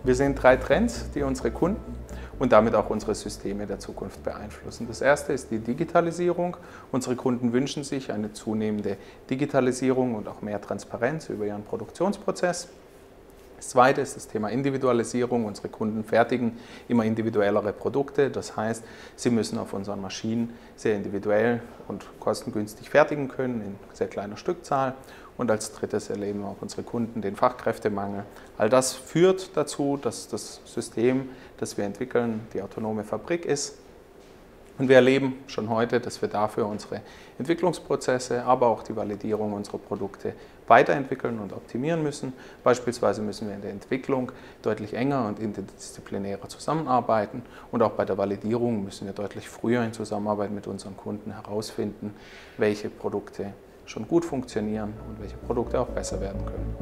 Wir sehen 3 Trends, die unsere Kunden und damit auch unsere Systeme der Zukunft beeinflussen. Das erste ist die Digitalisierung. Unsere Kunden wünschen sich eine zunehmende Digitalisierung und auch mehr Transparenz über ihren Produktionsprozess. Das zweite ist das Thema Individualisierung. Unsere Kunden fertigen immer individuellere Produkte. Das heißt, sie müssen auf unseren Maschinen sehr individuell und kostengünstig fertigen können in sehr kleiner Stückzahl. Und als drittes erleben auch unsere Kunden den Fachkräftemangel. All das führt dazu, dass das System, das wir entwickeln, die autonome Fabrik ist. Und wir erleben schon heute, dass wir dafür unsere Entwicklungsprozesse, aber auch die Validierung unserer Produkte weiterentwickeln und optimieren müssen. Beispielsweise müssen wir in der Entwicklung deutlich enger und interdisziplinärer zusammenarbeiten und auch bei der Validierung müssen wir deutlich früher in Zusammenarbeit mit unseren Kunden herausfinden, welche Produkte schon gut funktionieren und welche Produkte auch besser werden können.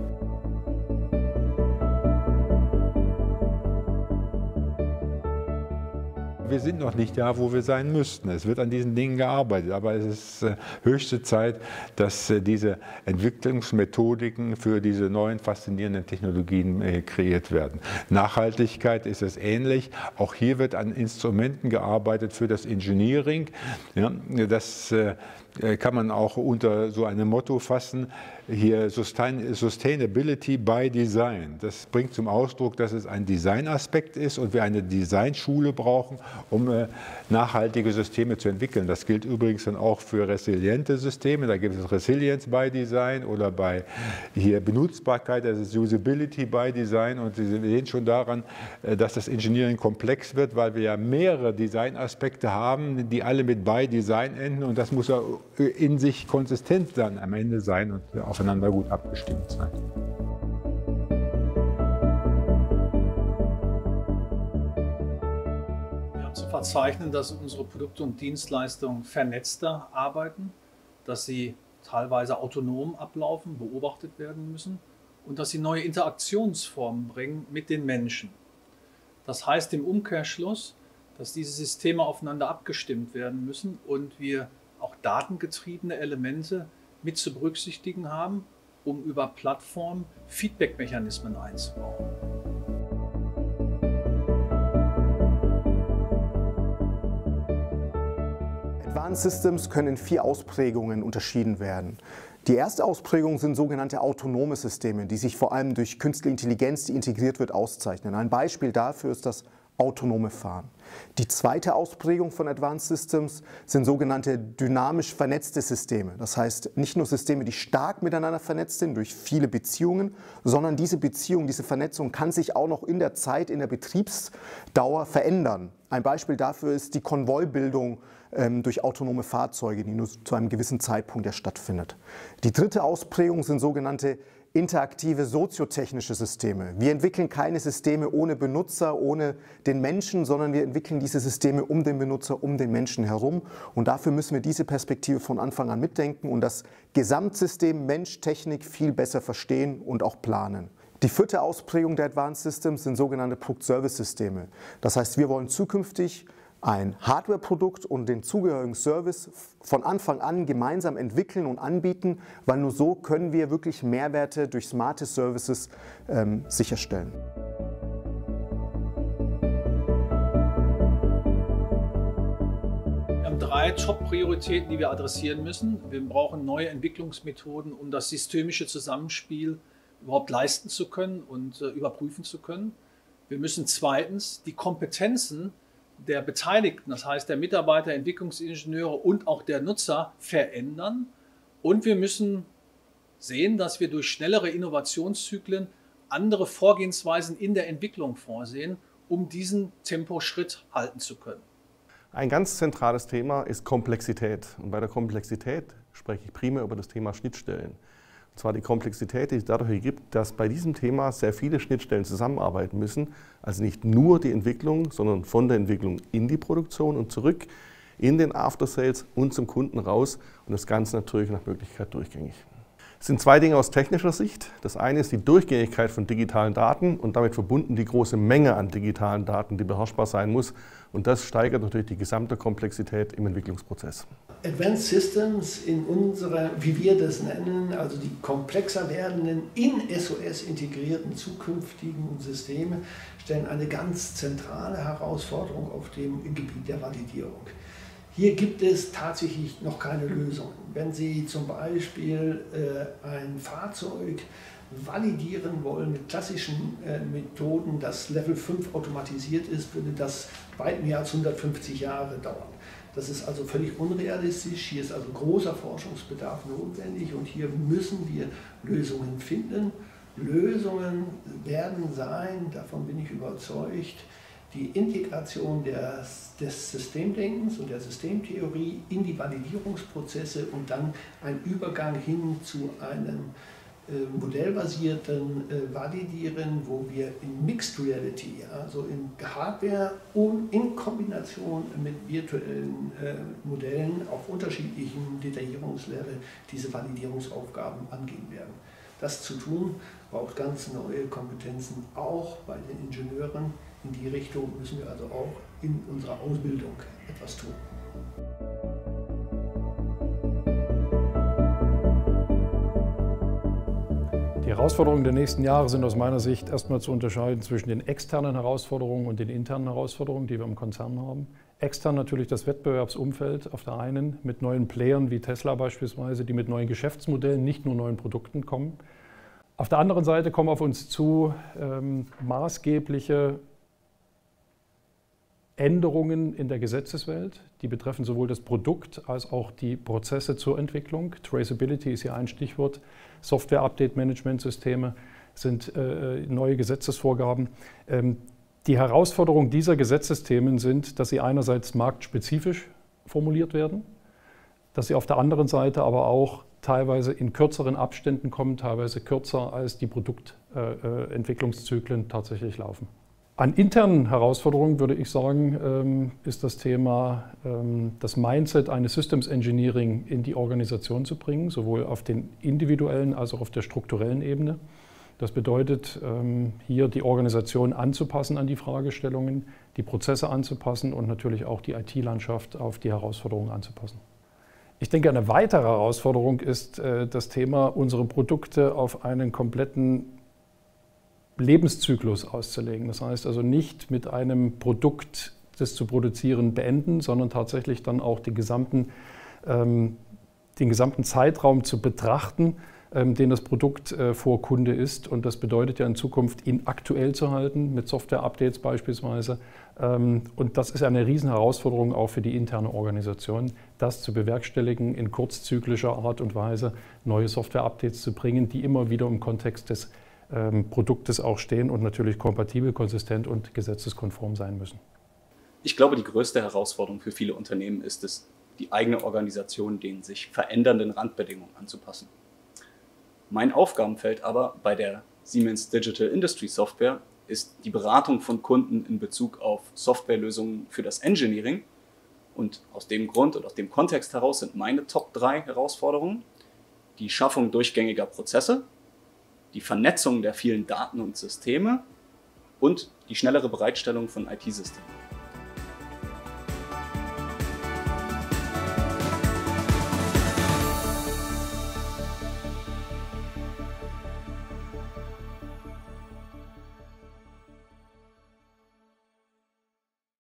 Wir sind noch nicht da, wo wir sein müssten. Es wird an diesen Dingen gearbeitet, aber es ist höchste Zeit, dass diese Entwicklungsmethodiken für diese neuen faszinierenden Technologien kreiert werden. Nachhaltigkeit ist es ähnlich. Auch hier wird an Instrumenten gearbeitet für das Engineering. Ja, das kann man auch unter so einem Motto fassen, hier Sustainability by Design. Das bringt zum Ausdruck, dass es ein Designaspekt ist und wir eine Designschule brauchen, um nachhaltige Systeme zu entwickeln. Das gilt übrigens dann auch für resiliente Systeme. Da gibt es Resilience by Design oder bei hier Benutzbarkeit, das ist Usability by Design. Und Sie sehen schon daran, dass das Engineering komplex wird, weil wir ja mehrere Designaspekte haben, die alle mit by Design enden und das muss ja in sich konsistent dann am Ende sein und aufeinander gut abgestimmt sein. Wir haben zu verzeichnen, dass unsere Produkte und Dienstleistungen vernetzter arbeiten, dass sie teilweise autonom ablaufen, beobachtet werden müssen und dass sie neue Interaktionsformen bringen mit den Menschen. Das heißt im Umkehrschluss, dass diese Systeme aufeinander abgestimmt werden müssen und wir auch datengetriebene Elemente mit zu berücksichtigen haben, um über Plattformen Feedback-Mechanismen einzubauen. Advanced Systems können in 4 Ausprägungen unterschieden werden. Die erste Ausprägung sind sogenannte autonome Systeme, die sich vor allem durch künstliche Intelligenz, die integriert wird, auszeichnen. Ein Beispiel dafür ist das autonome Fahren. Die zweite Ausprägung von Advanced Systems sind sogenannte dynamisch vernetzte Systeme. Das heißt, nicht nur Systeme, die stark miteinander vernetzt sind durch viele Beziehungen, sondern diese Beziehung, diese Vernetzung kann sich auch noch in der Zeit, in der Betriebsdauer verändern. Ein Beispiel dafür ist die Konvoibildung durch autonome Fahrzeuge, die nur zu einem gewissen Zeitpunkt ja stattfindet. Die dritte Ausprägung sind sogenannte interaktive soziotechnische Systeme. Wir entwickeln keine Systeme ohne Benutzer, ohne den Menschen, sondern wir entwickeln diese Systeme um den Benutzer, um den Menschen herum. Und dafür müssen wir diese Perspektive von Anfang an mitdenken und das Gesamtsystem Mensch-Technik viel besser verstehen und auch planen. Die vierte Ausprägung der Advanced Systems sind sogenannte Produkt-Service-Systeme. Das heißt, wir wollen zukünftig ein Hardware-Produkt und den zugehörigen Service von Anfang an gemeinsam entwickeln und anbieten, weil nur so können wir wirklich Mehrwerte durch smarte Services sicherstellen. Wir haben 3 Top-Prioritäten, die wir adressieren müssen. Wir brauchen neue Entwicklungsmethoden, um das systemische Zusammenspiel überhaupt leisten zu können und überprüfen zu können. Wir müssen zweitens die Kompetenzen der Beteiligten, das heißt der Mitarbeiter, Entwicklungsingenieure und auch der Nutzer verändern. Und wir müssen sehen, dass wir durch schnellere Innovationszyklen andere Vorgehensweisen in der Entwicklung vorsehen, um diesen Temposchritt halten zu können. Ein ganz zentrales Thema ist Komplexität. Und bei der Komplexität spreche ich primär über das Thema Schnittstellen. Und zwar die Komplexität, die es dadurch ergibt, dass bei diesem Thema sehr viele Schnittstellen zusammenarbeiten müssen. Also nicht nur die Entwicklung, sondern von der Entwicklung in die Produktion und zurück in den After Sales und zum Kunden raus. Und das Ganze natürlich nach Möglichkeit durchgängig. Es sind 2 Dinge aus technischer Sicht. Das eine ist die Durchgängigkeit von digitalen Daten und damit verbunden die große Menge an digitalen Daten, die beherrschbar sein muss. Und das steigert natürlich die gesamte Komplexität im Entwicklungsprozess. Advanced Systems in unserer, wie wir das nennen, also die komplexer werdenden, in SOS integrierten zukünftigen Systeme, stellen eine ganz zentrale Herausforderung auf dem Gebiet der Validierung. Hier gibt es tatsächlich noch keine Lösungen. Wenn Sie zum Beispiel ein Fahrzeug validieren wollen mit klassischen Methoden, das Level 5 automatisiert ist, würde das weit mehr als 150 Jahre dauern. Das ist also völlig unrealistisch. Hier ist also großer Forschungsbedarf notwendig und hier müssen wir Lösungen finden. Lösungen werden sein, davon bin ich überzeugt, die Integration des Systemdenkens und der Systemtheorie in die Validierungsprozesse und dann ein Übergang hin zu einem modellbasierten Validieren, wo wir in Mixed Reality, also in Hardware und in Kombination mit virtuellen Modellen auf unterschiedlichem Detaillierungslevel diese Validierungsaufgaben angehen werden. Das zu tun braucht ganz neue Kompetenzen, auch bei den Ingenieuren. In die Richtung müssen wir also auch in unserer Ausbildung etwas tun. Die Herausforderungen der nächsten Jahre sind aus meiner Sicht erstmal zu unterscheiden zwischen den externen Herausforderungen und den internen Herausforderungen, die wir im Konzern haben. Extern natürlich das Wettbewerbsumfeld auf der einen mit neuen Playern wie Tesla beispielsweise, die mit neuen Geschäftsmodellen, nicht nur neuen Produkten kommen. Auf der anderen Seite kommen auf uns zu maßgebliche Änderungen in der Gesetzeswelt, die betreffen sowohl das Produkt als auch die Prozesse zur Entwicklung. Traceability ist hier ein Stichwort. Software-Update-Management-Systeme sind neue Gesetzesvorgaben. Die Herausforderung dieser Gesetzesthemen sind, dass sie einerseits marktspezifisch formuliert werden, dass sie auf der anderen Seite aber auch teilweise in kürzeren Abständen kommen, teilweise kürzer als die Produktentwicklungszyklen tatsächlich laufen. An internen Herausforderungen würde ich sagen, ist das Thema, das Mindset eines Systems Engineering in die Organisation zu bringen, sowohl auf den individuellen als auch auf der strukturellen Ebene. Das bedeutet, hier die Organisation anzupassen an die Fragestellungen, die Prozesse anzupassen und natürlich auch die IT-Landschaft auf die Herausforderungen anzupassen. Ich denke, eine weitere Herausforderung ist das Thema, unsere Produkte auf einen kompletten Lebenszyklus auszulegen. Das heißt also nicht mit einem Produkt, das zu produzieren, beenden, sondern tatsächlich dann auch den gesamten Zeitraum zu betrachten, den das Produkt vor Kunde ist. Und das bedeutet ja in Zukunft, ihn aktuell zu halten, mit Software-Updates beispielsweise. Und das ist eine Riesenherausforderung auch für die interne Organisation, das zu bewerkstelligen, in kurzzyklischer Art und Weise neue Software-Updates zu bringen, die immer wieder im Kontext des Produktes auch stehen und natürlich kompatibel, konsistent und gesetzeskonform sein müssen. Ich glaube, die größte Herausforderung für viele Unternehmen ist es, die eigene Organisation den sich verändernden Randbedingungen anzupassen. Mein Aufgabenfeld aber bei der Siemens Digital Industry Software ist die Beratung von Kunden in Bezug auf Softwarelösungen für das Engineering. Und aus dem Grund und aus dem Kontext heraus sind meine Top 3 Herausforderungen die Schaffung durchgängiger Prozesse, die Vernetzung der vielen Daten und Systeme und die schnellere Bereitstellung von IT-Systemen.